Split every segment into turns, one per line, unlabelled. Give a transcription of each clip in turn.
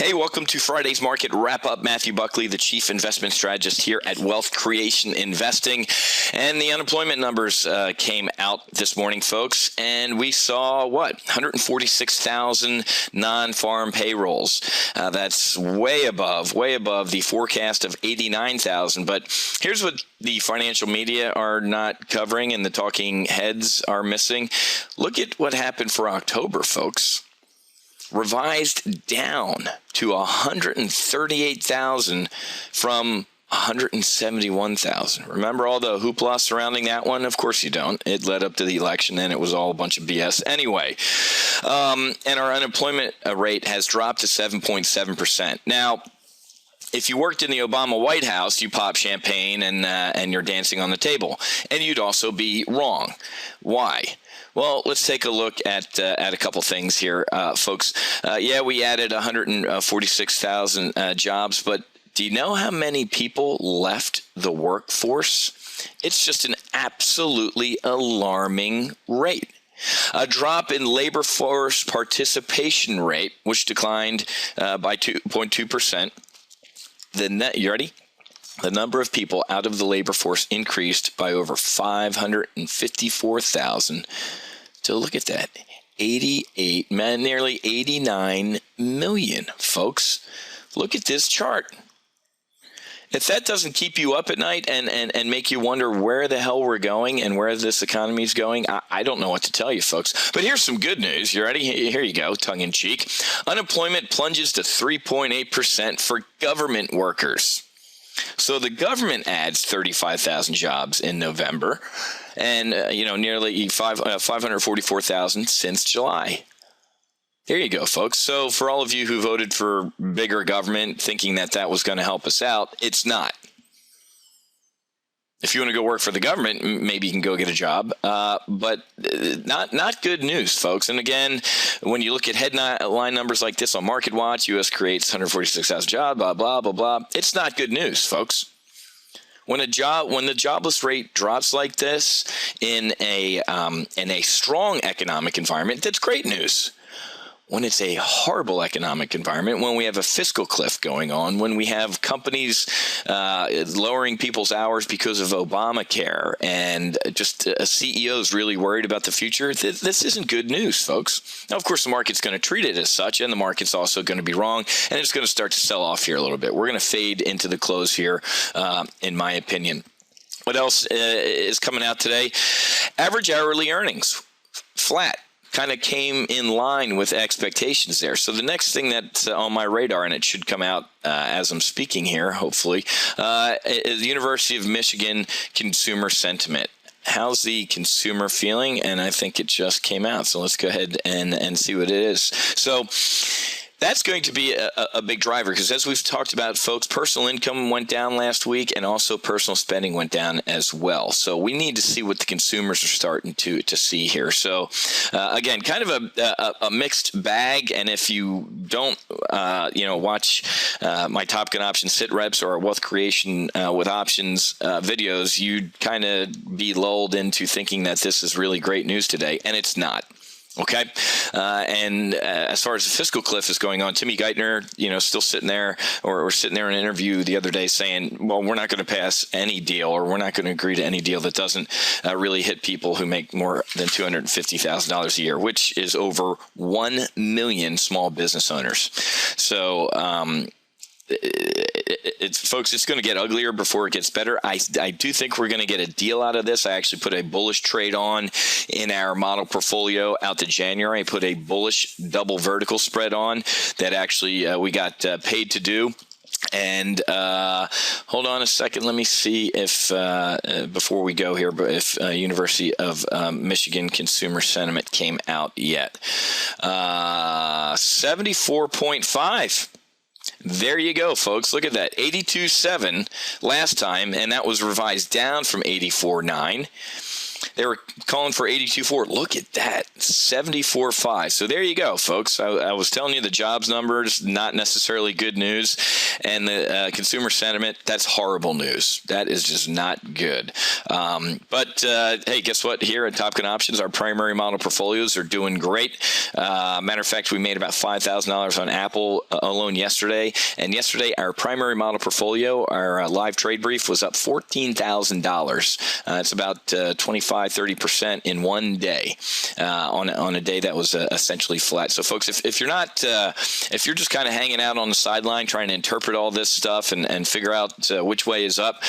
Hey, welcome to Friday's Market Wrap-Up. Matthew Buckley, the Chief Investment Strategist here at Wealth Creation Investing. And the unemployment numbers came out this morning, folks. And we saw, 146,000 non-farm payrolls. That's way above the forecast of 89,000. But here's what the financial media are not covering and the talking heads are missing. Look at what happened for October, folks. Revised down to 138,000 from 171,000. Remember all the hoopla surrounding that one? Of course you don't. It led up to the election and it was all a bunch of BS anyway. And our unemployment rate has dropped to 7.7%. Now, if you worked in the Obama White House, you pop champagne and you're dancing on the table. And you'd also be wrong. Why? Well, let's take a look at a couple things here, folks. We added 146,000 jobs, but do you know how many people left the workforce? It's just an absolutely alarming rate. A drop in labor force participation rate, which declined by 2.2%. You ready? The number of people out of the labor force increased by over 554,000 to, look at that, nearly 89 million, folks. Look at this chart. If that doesn't keep you up at night and make you wonder where the hell we're going and where this economy is going, I don't know what to tell you, folks. But here's some good news. You ready? Here you go, tongue in cheek. Unemployment plunges to 3.8% for government workers. So the government adds 35,000 jobs in November and, nearly 544,000 since July. There you go, folks. So for all of you who voted for bigger government thinking that was going to help us out, it's not. If you want to go work for the government, maybe you can go get a job, but not good news, folks. And again, when you look at headline numbers like this on MarketWatch, U.S. creates 146,000 jobs, blah, blah, blah, blah. It's not good news, folks. When the jobless rate drops like this in a strong economic environment, that's great news. When it's a horrible economic environment, when we have a fiscal cliff going on, when we have companies lowering people's hours because of Obamacare and just CEOs really worried about the future, this isn't good news, folks. Now, of course, the market's going to treat it as such, and the market's also going to be wrong, and it's going to start to sell off here a little bit. We're going to fade into the close here, in my opinion. What else is coming out today? Average hourly earnings, flat. Kind of came in line with expectations there. So the next thing that's on my radar, and it should come out as I'm speaking here, hopefully, is the University of Michigan consumer sentiment. How's the consumer feeling? And I think it just came out. So let's go ahead and see what it is. So that's going to be a big driver because, as we've talked about, folks, personal income went down last week and also personal spending went down as well. So we need to see what the consumers are starting to see here. So, again, kind of a mixed bag. And if you don't, watch my Top Gun Options Sit Reps or Wealth Creation with Options videos, you'd kind of be lulled into thinking that this is really great news today, and it's not. Okay. As far as the fiscal cliff is going on, Timmy Geithner, still sitting there or sitting there in an interview the other day saying, well, we're not going to pass any deal or we're not going to agree to any deal that doesn't really hit people who make more than $250,000 a year, which is over 1 million small business owners. So, folks, it's going to get uglier before it gets better. I do think we're going to get a deal out of this. I actually put a bullish trade on in our model portfolio out to January. I put a bullish double vertical spread on that actually we got paid to do. And hold on a second. Let me see if before we go here, if University of Michigan consumer sentiment came out yet. 74.5. There you go, folks. Look at that. 82.7 last time, and that was revised down from 84.9. They were calling for 82.4. Look at that, 74.5. So there you go, folks. I was telling you the jobs numbers, not necessarily good news. And the consumer sentiment, that's horrible news. That is just not good. But hey, guess what? Here at Top Gun Options, our primary model portfolios are doing great. Matter of fact, we made about $5,000 on Apple alone yesterday. And yesterday, our primary model portfolio, our live trade brief, was up $14,000. It's about 25-30% in one day on a day that was essentially flat. So, folks, if you're not, if you're just kind of hanging out on the sideline trying to interpret all this stuff and figure out which way is up,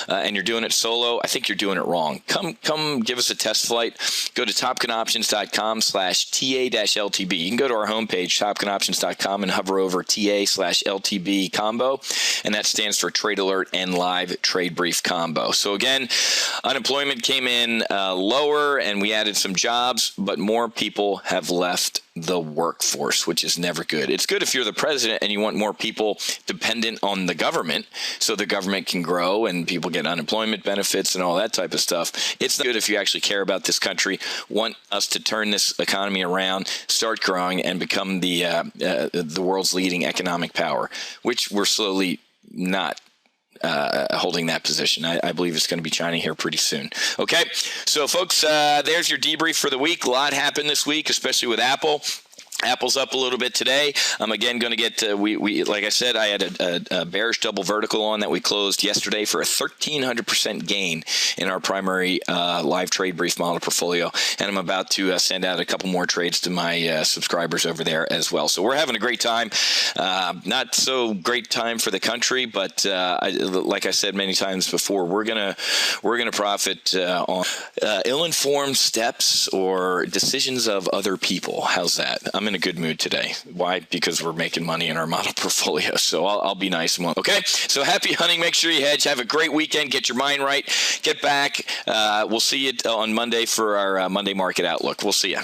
and you're doing it solo, I think you're doing it wrong. Come give us a test flight. Go to topgunoptions.com/TA-LTB. You can go to our homepage, topgunoptions.com, and hover over TA/LTB combo, and that stands for Trade Alert and Live Trade Brief combo. So again, unemployment came in lower, and we added some jobs, but more people have left the workforce, which is never good. It's good if you're the president and you want more people dependent on the government so the government can grow and people get unemployment benefits and all that type of stuff. It's not good if you actually care about this country, want us to turn this economy around, start growing, and become the world's leading economic power, which we're slowly not holding that position. I believe it's going to be China here pretty soon. Okay, so folks, there's your debrief for the week. A lot happened this week, especially with Apple. Apple's up a little bit today. I'm again going to get, we like I said, I had a bearish double vertical on that we closed yesterday for a 1,300% gain in our primary live trade brief model portfolio. And I'm about to send out a couple more trades to my subscribers over there as well. So we're having a great time. Not so great time for the country, but like I said many times before, we're gonna profit on ill-informed steps or decisions of other people. How's that? I'm in a good mood today. Why? Because we're making money in our model portfolio. So I'll be nice. Okay. So happy hunting. Make sure you hedge. Have a great weekend. Get your mind right. Get back. We'll see you on Monday for our Monday market outlook. We'll see you.